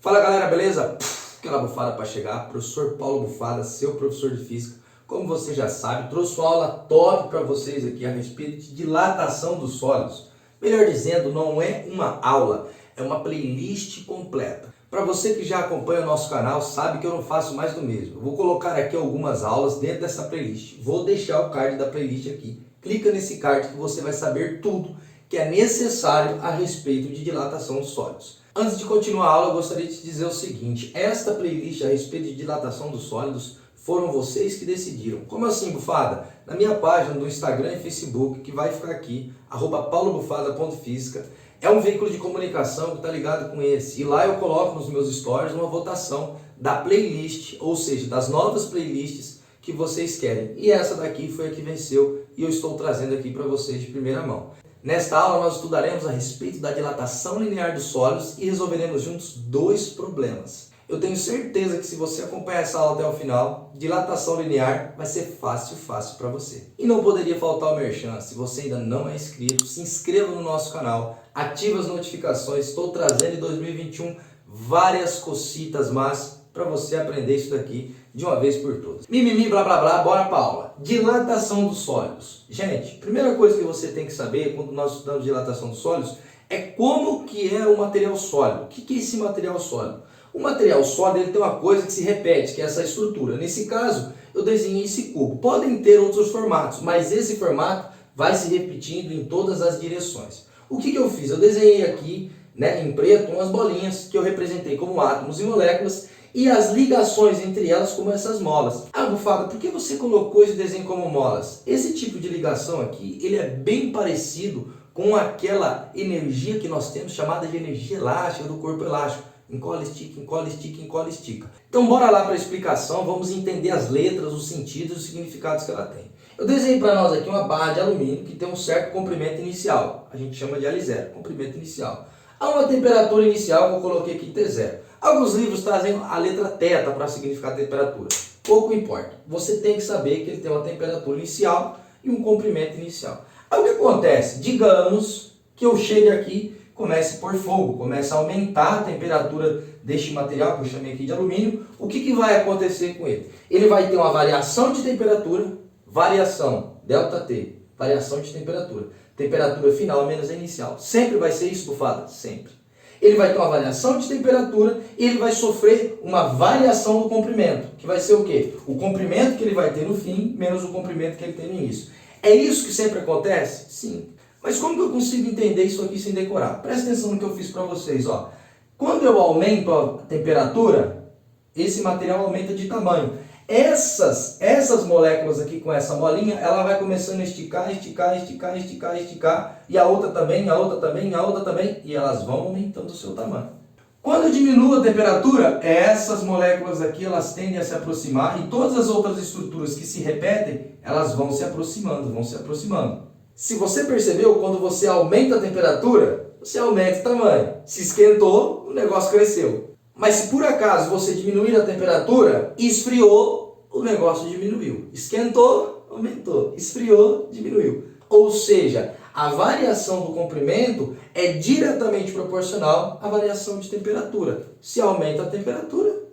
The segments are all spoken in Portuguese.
Fala galera, beleza? Aquela bufada para chegar, professor Paulo Bufada, seu professor de física. Como você já sabe, trouxe uma aula top para vocês aqui a respeito de dilatação dos sólidos. Melhor dizendo, não é uma aula, é uma playlist completa. Para você que já acompanha o nosso canal, sabe que eu não faço mais do mesmo. Eu vou colocar aqui algumas aulas dentro dessa playlist. Vou deixar o card da playlist aqui. Clica nesse card que você vai saber tudo que é necessário a respeito de dilatação dos sólidos. Antes de continuar a aula, eu gostaria de te dizer o seguinte: esta playlist a respeito de dilatação dos sólidos foram vocês que decidiram. Como assim, Bufada? Na minha página do Instagram e Facebook, que vai ficar aqui, @paulobufada.física, é um veículo de comunicação que está ligado com esse. E lá eu coloco nos meus stories uma votação da playlist, ou seja, das novas playlists que vocês querem. E essa daqui foi a que venceu e eu estou trazendo aqui para vocês de primeira mão. Nesta aula nós estudaremos a respeito da dilatação linear dos sólidos e resolveremos juntos dois problemas. Eu tenho certeza que se você acompanhar essa aula até o final, dilatação linear vai ser fácil para você. E não poderia faltar o merchan. Se você ainda não é inscrito, se inscreva no nosso canal, ative as notificações. Estou trazendo em 2021 várias cocitas más para você aprender isso daqui de uma vez por todas. Mimimi, blá blá blá, bora pra aula. Dilatação dos sólidos. Gente, primeira coisa que você tem que saber quando nós estudamos dilatação dos sólidos é como que é o material sólido. O que é esse material sólido? O material sólido ele tem uma coisa que se repete, que é essa estrutura. Nesse caso, eu desenhei esse cubo. Podem ter outros formatos, mas esse formato vai se repetindo em todas as direções. O que eu fiz? Eu desenhei aqui, em preto, umas bolinhas que eu representei como átomos e moléculas e as ligações entre elas como essas molas. Ah, Bufada, por que você colocou esse desenho como molas? Esse tipo de ligação aqui, ele é bem parecido com aquela energia que nós temos chamada de energia elástica do corpo elástico. Encola, estica, encola, estica, encola, estica. Então bora lá para a explicação, vamos entender as letras, os sentidos e os significados que ela tem. Eu desenhei para nós aqui uma barra de alumínio que tem um certo comprimento inicial. A gente chama de L0, comprimento inicial. A uma temperatura inicial, eu coloquei aqui T0. Alguns livros trazem a letra θ para significar temperatura. Pouco importa. Você tem que saber que ele tem uma temperatura inicial e um comprimento inicial. Aí o que acontece? Digamos que eu chegue aqui, comece a pôr fogo, comece a aumentar a temperatura deste material que eu chamei aqui de alumínio. O que vai acontecer com ele? Ele vai ter uma variação de temperatura, variação, ΔT, variação de temperatura. Temperatura final menos a inicial. Sempre vai ser isso, Bufada? Sempre. Ele vai ter uma variação de temperatura e ele vai sofrer uma variação do comprimento, que vai ser o quê? O comprimento que ele vai ter no fim, menos o comprimento que ele tem no início. É isso que sempre acontece? Sim. Mas como que eu consigo entender isso aqui sem decorar? Presta atenção no que eu fiz para vocês. Quando eu aumento a temperatura, esse material aumenta de tamanho. Essas moléculas aqui com essa molinha, ela vai começando a esticar, esticar, esticar, esticar, esticar, e a outra também, a outra também, a outra também, e elas vão aumentando o seu tamanho. Quando eu diminuo a temperatura, essas moléculas aqui, elas tendem a se aproximar, e todas as outras estruturas que se repetem, elas vão se aproximando, vão se aproximando. Se você percebeu, quando você aumenta a temperatura, você aumenta o tamanho. Se esquentou, o negócio cresceu. Mas se por acaso você diminuir a temperatura, esfriou, o negócio diminuiu. Esquentou, aumentou. Esfriou, diminuiu. Ou seja, a variação do comprimento é diretamente proporcional à variação de temperatura. Se aumenta a temperatura,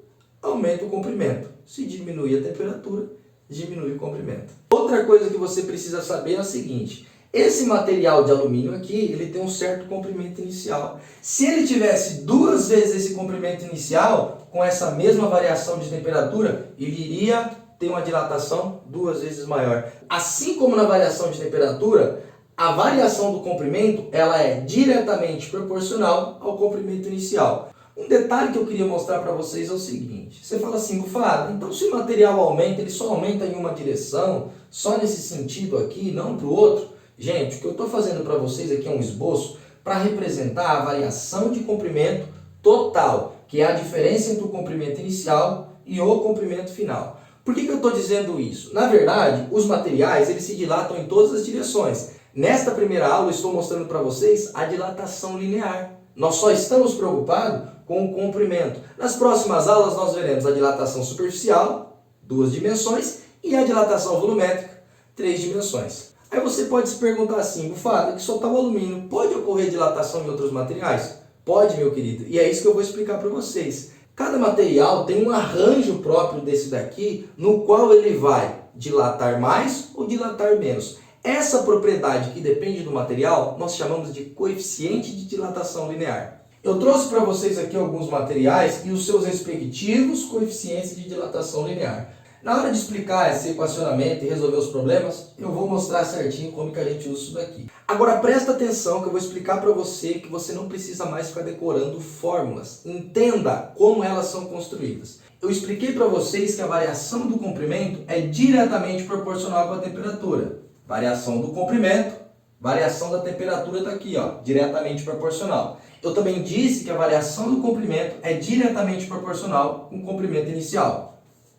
aumenta o comprimento. Se diminui a temperatura, diminui o comprimento. Outra coisa que você precisa saber é o seguinte: esse material de alumínio aqui, ele tem um certo comprimento inicial. Se ele tivesse duas vezes esse comprimento inicial, com essa mesma variação de temperatura, ele iria ter uma dilatação duas vezes maior. Assim como na variação de temperatura, a variação do comprimento, ela é diretamente proporcional ao comprimento inicial. Um detalhe que eu queria mostrar para vocês é o seguinte: você fala assim, Bufada, então se o material aumenta, ele só aumenta em uma direção, só nesse sentido aqui, não para o outro? Gente, o que eu estou fazendo para vocês aqui é um esboço para representar a variação de comprimento total, que é a diferença entre o comprimento inicial e o comprimento final. Por que eu estou dizendo isso? Na verdade, os materiais eles se dilatam em todas as direções. Nesta primeira aula, eu estou mostrando para vocês a dilatação linear. Nós só estamos preocupados com o comprimento. Nas próximas aulas, nós veremos a dilatação superficial, 2 dimensões, e a dilatação volumétrica, 3 dimensões. Aí você pode se perguntar assim, Bufada, que só está o alumínio, pode ocorrer dilatação em outros materiais? Pode, meu querido, e é isso que eu vou explicar para vocês. Cada material tem um arranjo próprio desse daqui, no qual ele vai dilatar mais ou dilatar menos. Essa propriedade que depende do material, nós chamamos de coeficiente de dilatação linear. Eu trouxe para vocês aqui alguns materiais e os seus respectivos coeficientes de dilatação linear. Na hora de explicar esse equacionamento e resolver os problemas, eu vou mostrar certinho como que a gente usa isso daqui. Agora presta atenção que eu vou explicar para você que você não precisa mais ficar decorando fórmulas. Entenda como elas são construídas. Eu expliquei para vocês que a variação do comprimento é diretamente proporcional com a temperatura. Variação do comprimento, variação da temperatura está aqui, ó, diretamente proporcional. Eu também disse que a variação do comprimento é diretamente proporcional com o comprimento inicial.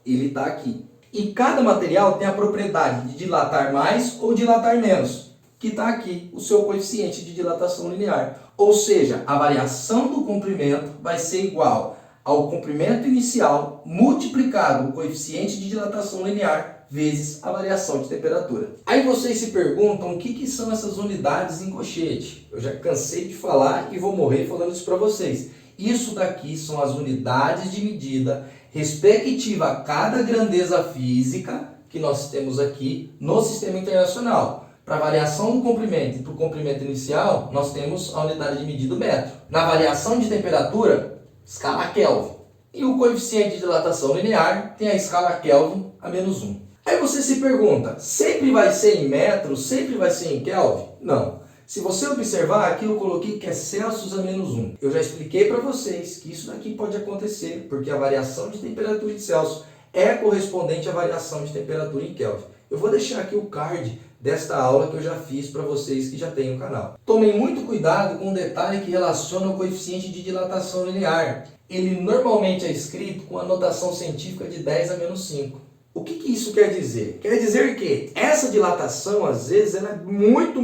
Ele está aqui. E cada material tem a propriedade de dilatar mais ou dilatar menos, que está aqui, o seu coeficiente de dilatação linear. Ou seja, a variação do comprimento vai ser igual ao comprimento inicial multiplicado o coeficiente de dilatação linear vezes a variação de temperatura. Aí vocês se perguntam o que são essas unidades em colchete. Eu já cansei de falar e vou morrer falando isso para vocês. Isso daqui são as unidades de medida respectiva a cada grandeza física que nós temos aqui no sistema internacional. Para a variação do comprimento e para o comprimento inicial, nós temos a unidade de medida metro. Na variação de temperatura, escala Kelvin. E o coeficiente de dilatação linear tem a escala Kelvin a menos 1. Aí você se pergunta, sempre vai ser em metros, sempre vai ser em Kelvin? Não. Se você observar, aqui eu coloquei que é Celsius a menos 1. Eu já expliquei para vocês que isso daqui pode acontecer, porque a variação de temperatura em Celsius é correspondente à variação de temperatura em Kelvin. Eu vou deixar aqui o card desta aula que eu já fiz para vocês que já têm o canal. Tomem muito cuidado com um detalhe que relaciona o coeficiente de dilatação linear. Ele normalmente é escrito com a notação científica de 10 a menos 5. O que isso quer dizer? Quer dizer que essa dilatação, às vezes, ela é muito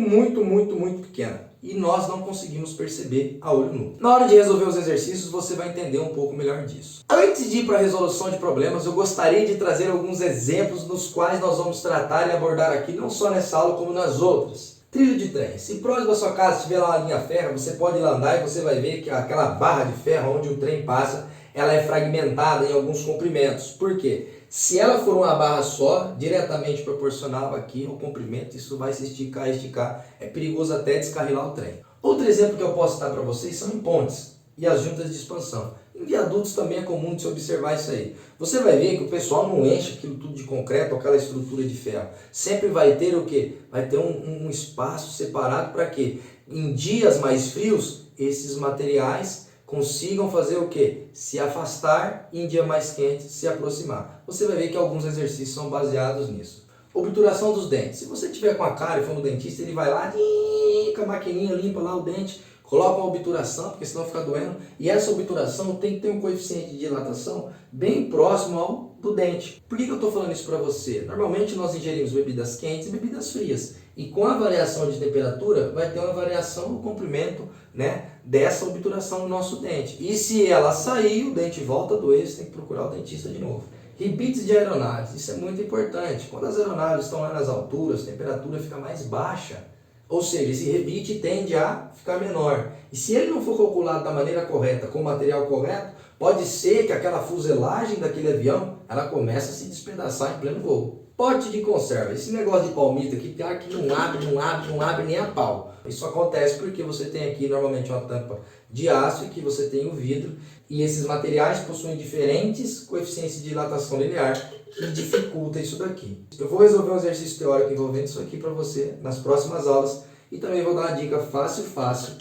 pequena. E nós não conseguimos perceber a olho nu. Na hora de resolver os exercícios, você vai entender um pouco melhor disso. Antes de ir para a resolução de problemas, eu gostaria de trazer alguns exemplos nos quais nós vamos tratar e abordar aqui, não só nessa aula, como nas outras. Trilho de trem. Se próximo da sua casa tiver lá uma linha ferro, você pode ir lá andar e você vai ver que aquela barra de ferro onde o trem passa, ela é fragmentada em alguns comprimentos. Por quê? Se ela for uma barra só, diretamente proporcional aqui ao comprimento, isso vai se esticar. É perigoso até descarrilar o trem. Outro exemplo que eu posso dar para vocês são em pontes e as juntas de expansão. Em viadutos também é comum de se observar isso aí. Você vai ver que o pessoal não enche aquilo tudo de concreto, aquela estrutura de ferro. Sempre vai ter o quê? Vai ter um espaço separado para quê? Em dias mais frios, esses materiais consigam fazer o quê? Se afastar e em dia mais quente se aproximar. Você vai ver que alguns exercícios são baseados nisso. Obturação dos dentes. Se você tiver com a cárie e for no dentista, ele vai lá, com a maquininha, limpa lá o dente, coloca uma obturação, porque senão fica doendo. E essa obturação tem que ter um coeficiente de dilatação bem próximo ao do dente. Por que eu estou falando isso para você? Normalmente nós ingerimos bebidas quentes e bebidas frias. E com a variação de temperatura, vai ter uma variação no comprimento, né, dessa obturação no nosso dente. E se ela sair, o dente volta a doer, você tem que procurar o dentista de novo. Rebites de aeronaves, isso é muito importante. Quando as aeronaves estão lá nas alturas, a temperatura fica mais baixa. Ou seja, esse rebite tende a ficar menor. E se ele não for calculado da maneira correta, com o material correto, pode ser que aquela fuselagem daquele avião, ela comece a se despedaçar em pleno voo. Pote de conserva. Esse negócio de palmito aqui, tem que não abre nem a pau. Isso acontece porque você tem aqui normalmente uma tampa de aço e que você tem o vidro. E esses materiais possuem diferentes coeficientes de dilatação linear que dificulta isso daqui. Eu vou resolver um exercício teórico envolvendo isso aqui para você nas próximas aulas. E também vou dar uma dica fácil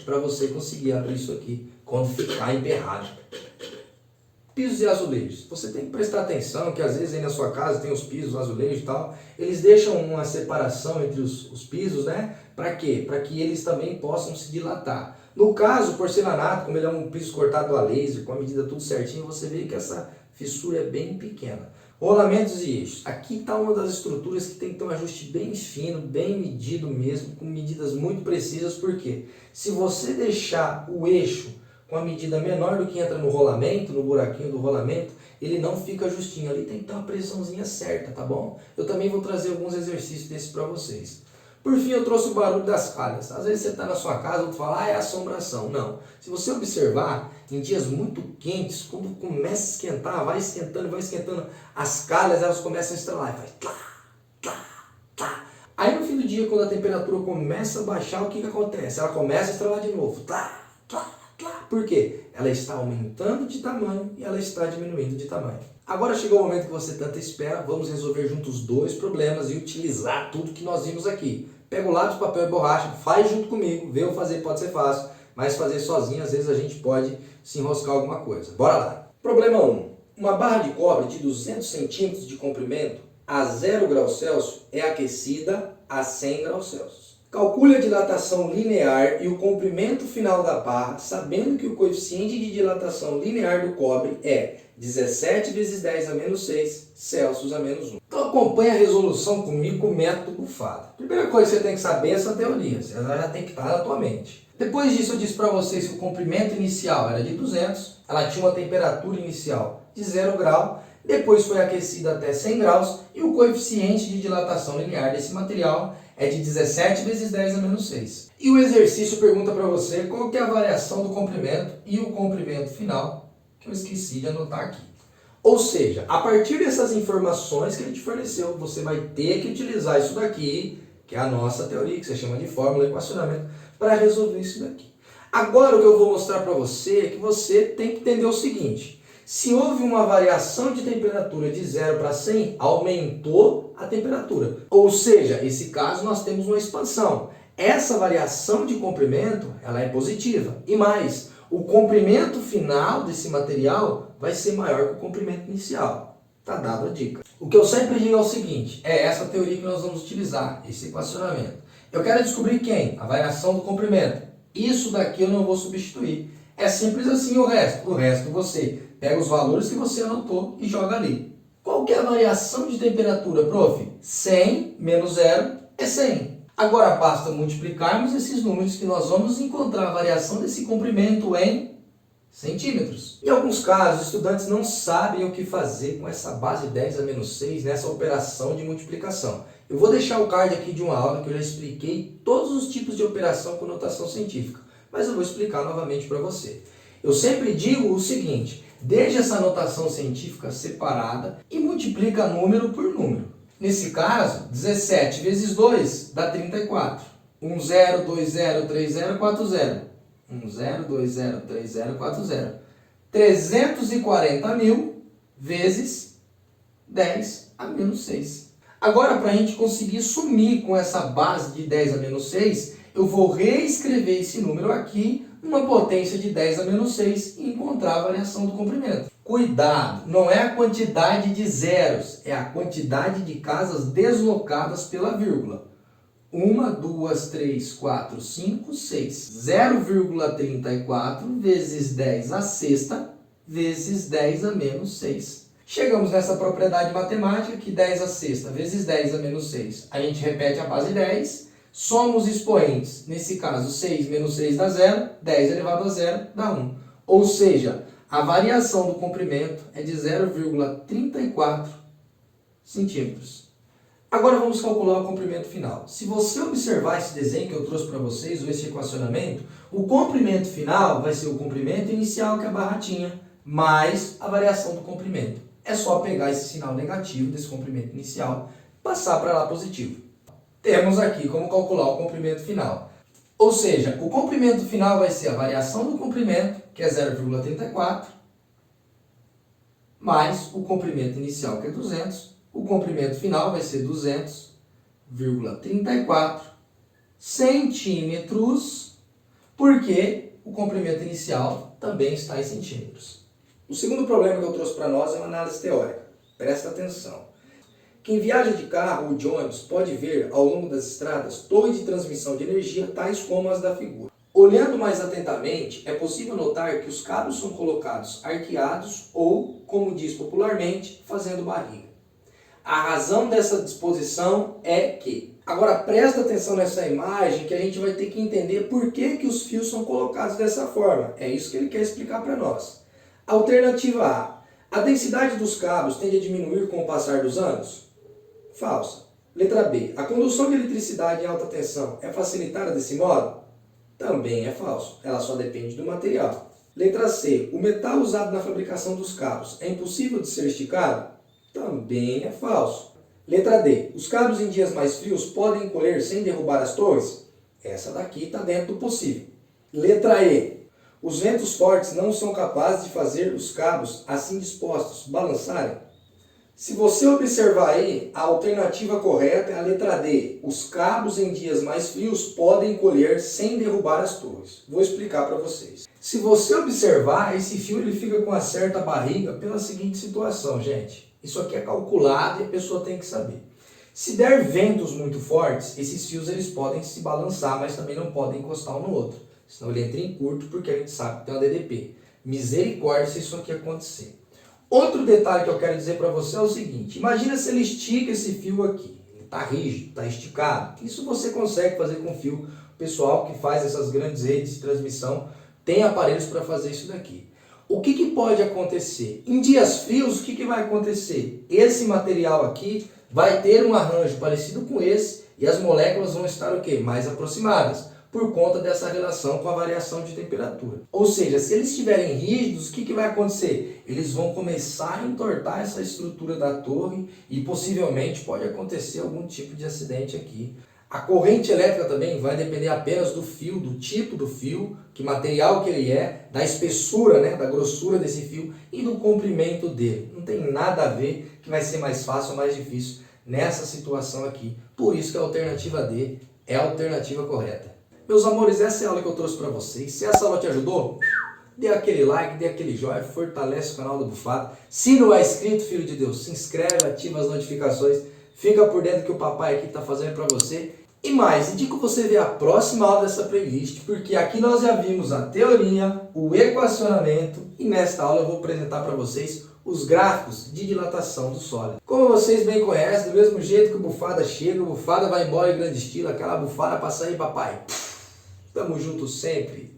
para você conseguir abrir isso aqui quando ficar emperrado. Pisos e azulejos. Você tem que prestar atenção que às vezes aí na sua casa tem os pisos, os azulejos e tal. Eles deixam uma separação entre os pisos, né? Para quê? Para que eles também possam se dilatar. No caso, o porcelanato, como ele é um piso cortado a laser, com a medida tudo certinho, você vê que essa fissura é bem pequena. Rolamentos e eixos. Aqui está uma das estruturas que tem que ter um ajuste bem fino, bem medido mesmo, com medidas muito precisas. Por quê? Se você deixar o eixo com a medida menor do que entra no rolamento, no buraquinho do rolamento, ele não fica justinho. Ali tem que ter uma pressãozinha certa, tá bom? Eu também vou trazer alguns exercícios desses para vocês. Por fim, eu trouxe o barulho das calhas. Às vezes você está na sua casa e fala, é assombração. Não. Se você observar, em dias muito quentes, quando começa a esquentar, vai esquentando, as calhas elas começam a estralar. E vai tlá, tlá, tlá. Aí no fim do dia, quando a temperatura começa a baixar, o que acontece? Ela começa a estralar de novo. Tlá, tlá, tlá. Por quê? Ela está aumentando de tamanho e ela está diminuindo de tamanho. Agora chegou o momento que você tanto espera, vamos resolver juntos dois problemas e utilizar tudo que nós vimos aqui. Pega o lápis, papel e borracha, faz junto comigo, vê eu fazer pode ser fácil, mas fazer sozinho às vezes a gente pode se enroscar alguma coisa. Bora lá! Problema 1. Uma barra de cobre de 200 centímetros de comprimento a 0 graus Celsius é aquecida a 100 graus Celsius. Calcule a dilatação linear e o comprimento final da barra, sabendo que o coeficiente de dilatação linear do cobre é 17 vezes 10 a menos 6 Celsius a menos 1. Então acompanhe a resolução comigo com o método Bufada. Primeira coisa que você tem que saber é essa teoria, ela já tem que estar na tua mente. Depois disso eu disse para vocês que o comprimento inicial era de 200, ela tinha uma temperatura inicial de 0 grau, depois foi aquecida até 100 graus e o coeficiente de dilatação linear desse material é de 17 vezes 10 a menos 6. E o exercício pergunta para você qual que é a variação do comprimento e o comprimento final, que eu esqueci de anotar aqui. Ou seja, a partir dessas informações que ele te forneceu, você vai ter que utilizar isso daqui, que é a nossa teoria, que você chama de fórmula, equacionamento, para resolver isso daqui. Agora o que eu vou mostrar para você é que você tem que entender o seguinte: se houve uma variação de temperatura de 0 para 100, aumentou a temperatura. Ou seja, nesse caso nós temos uma expansão. Essa variação de comprimento ela é positiva. E mais, o comprimento final desse material vai ser maior que o comprimento inicial. Está dada a dica. O que eu sempre digo é o seguinte, é essa teoria que nós vamos utilizar, esse equacionamento. Eu quero descobrir quem? A variação do comprimento. Isso daqui eu não vou substituir. É simples assim o resto. O resto você pega os valores que você anotou e joga ali. Qual que é a variação de temperatura, prof? 100 menos 0 é 100. Agora basta multiplicarmos esses números que nós vamos encontrar a variação desse comprimento em centímetros. Em alguns casos, os estudantes não sabem o que fazer com essa base 10 a menos 6 nessa operação de multiplicação. Eu vou deixar o card aqui de uma aula que eu já expliquei todos os tipos de operação com notação científica, mas eu vou explicar novamente para você. Eu sempre digo o seguinte: deixe essa notação científica separada e multiplica número por número. Nesse caso, 17 vezes 2 dá 34. 1, 0, 2, 0, 3, 0, 4, 0. 1, 0, 2, 0, 3, 0, 4, 0. 340 mil vezes 10 a menos 6. Agora, para a gente conseguir sumir com essa base de 10 a menos 6, eu vou reescrever esse número aqui numa potência de 10 a menos 6 e encontrar a variação do comprimento. Cuidado, não é a quantidade de zeros, é a quantidade de casas deslocadas pela vírgula. 1, 2, 3, 4, 5, 6. 0,34 vezes 10 a sexta vezes 10 a menos 6. Chegamos nessa propriedade matemática que 10 a sexta vezes 10 a menos 6. A gente repete a base 10, soma os expoentes. Nesse caso, 6 menos 6 dá 0, 10 elevado a 0 dá 1. Ou seja, a variação do comprimento é de 0,34 centímetros. Agora vamos calcular o comprimento final. Se você observar esse desenho que eu trouxe para vocês, ou esse equacionamento, o comprimento final vai ser o comprimento inicial, que é a barra tinha, mais a variação do comprimento. É só pegar esse sinal negativo desse comprimento inicial e passar para lá positivo. Temos aqui como calcular o comprimento final. Ou seja, o comprimento final vai ser a variação do comprimento, que é 0,34, mais o comprimento inicial, que é 200. O comprimento final vai ser 200,34 centímetros, porque o comprimento inicial também está em centímetros. O segundo problema que eu trouxe para nós é uma análise teórica. Presta atenção. Quem viaja de carro ou de ônibus pode ver ao longo das estradas torres de transmissão de energia, tais como as da figura. Olhando mais atentamente, é possível notar que os cabos são colocados arqueados ou, como diz popularmente, fazendo barriga. A razão dessa disposição é que... Agora presta atenção nessa imagem que a gente vai ter que entender por que os fios são colocados dessa forma. É isso que ele quer explicar para nós. Alternativa A. A densidade dos cabos tende a diminuir com o passar dos anos? Falsa. Letra B. A condução de eletricidade em alta tensão é facilitada desse modo? Também é falso. Ela só depende do material. Letra C. O metal usado na fabricação dos cabos é impossível de ser esticado? Também é falso. Letra D. Os cabos em dias mais frios podem encolher sem derrubar as torres? Essa daqui está dentro do possível. Letra E. Os ventos fortes não são capazes de fazer os cabos assim dispostos balançarem? Se você observar aí, a alternativa correta é a letra D. Os cabos em dias mais frios podem encolher sem derrubar as torres. Vou explicar para vocês. Se você observar, esse fio ele fica com uma certa barriga pela seguinte situação, gente. Isso aqui é calculado e a pessoa tem que saber. Se der ventos muito fortes, esses fios eles podem se balançar, mas também não podem encostar um no outro. Senão ele entra em curto porque a gente sabe que tem uma DDP. Misericórdia se isso aqui acontecer. Outro detalhe que eu quero dizer para você é o seguinte. Imagina se ele estica esse fio aqui. Ele está rígido, está esticado. Isso você consegue fazer com fio. O pessoal que faz essas grandes redes de transmissão tem aparelhos para fazer isso daqui. O que pode acontecer? Em dias frios, o que vai acontecer? Esse material aqui vai ter um arranjo parecido com esse e as moléculas vão estar o quê? Mais aproximadas, por conta dessa relação com a variação de temperatura. Ou seja, se eles estiverem rígidos, o que vai acontecer? Eles vão começar a entortar essa estrutura da torre e possivelmente pode acontecer algum tipo de acidente aqui. A corrente elétrica também vai depender apenas do fio, do tipo do fio, que material que ele é, da espessura, né, da grossura desse fio e do comprimento dele. Não tem nada a ver que vai ser mais fácil ou mais difícil nessa situação aqui. Por isso que a alternativa D é a alternativa correta. Meus amores, essa é a aula que eu trouxe para vocês. Se essa aula te ajudou, dê aquele like, dê aquele joinha, fortalece o canal da Bufada. Se não é inscrito, filho de Deus, se inscreve, ativa as notificações, fica por dentro que o papai aqui está fazendo para você. E mais, indico você ver a próxima aula dessa playlist, porque aqui nós já vimos a teoria, o equacionamento e nesta aula eu vou apresentar para vocês os gráficos de dilatação do sólido. Como vocês bem conhecem, do mesmo jeito que o Bufada chega, o Bufada vai embora em grande estilo, aquela bufada para sair, papai. Tamo junto sempre.